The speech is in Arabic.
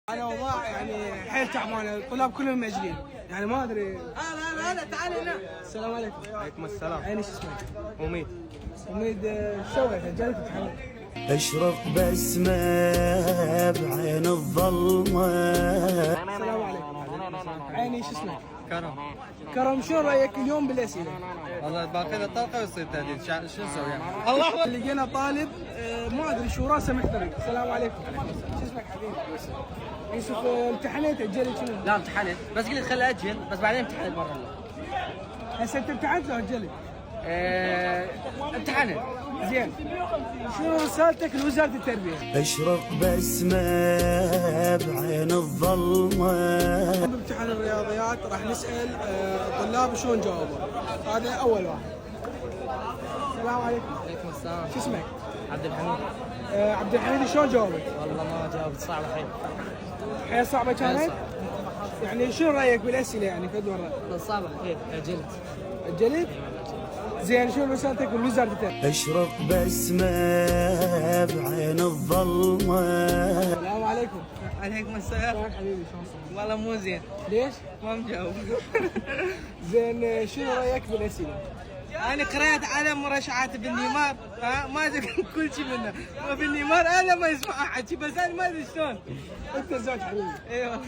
انا والله يعني حيل تعبان، الطلاب كلهم مأجلين، يعني ما ادري. لا تعال هنا. السلام عليكم. وعليكم السلام. عيني شو اسمك؟ أميد. أميد، ايش سويت؟ جالك امتحان؟ اشرق بسمة بعين الظلمة. السلام عليكم. عيني شو اسمك؟ كرم. كرم، شو رايك اليوم بالاسئله؟ والله باقي له طلقه ويصير تهديد، شو نسوي يعني؟ الله. لقينا طالب ما ادري شو راسه محترق. السلام عليكم. شو اسمك حبيبي؟ يوسف. امتحانات اجلت شنو؟ لا امتحنت، بس قلت خلي اجل، بس بعدين امتحنت مره. هسه انت امتحنت لو اجلت؟ امتحنت. زين. شنو رسالتك لوزاره التربيه؟ اشرق بسمة بعين الظلمة. بامتحان الرياضيات راح نسال الطلاب شلون جاوبوا. هذا اول واحد. السلام عليكم. عليكم السلام. شو اسمك؟ عبد الحميد. عبد الحميد، شلون جاوبت؟ والله ما جاوبت، صعبه حيل. حيل صعبه كانت؟ حيل يعني شنو رايك بالاسئله يعني قد مره؟ صعبه. صعبه حيل، اجلت. اجلت؟ زين، شنو رسالتك لوزاره التربيه؟ اشرق بسمة بعين الظلمة. السلام عليكم. عليكم السلام. شلونك حبيبي؟ شلون صحتك؟ والله مو زين. ليش؟ ما مجاوب. زين، شنو رايك بالاسئله؟ انا قرأت على مرشحات ابن نيمار، ما ادري كل شيء منه. ابن نيمار انا ما يسمع احد، بس انا ما ادري شلون. انت زوج حبيبي. ايوه.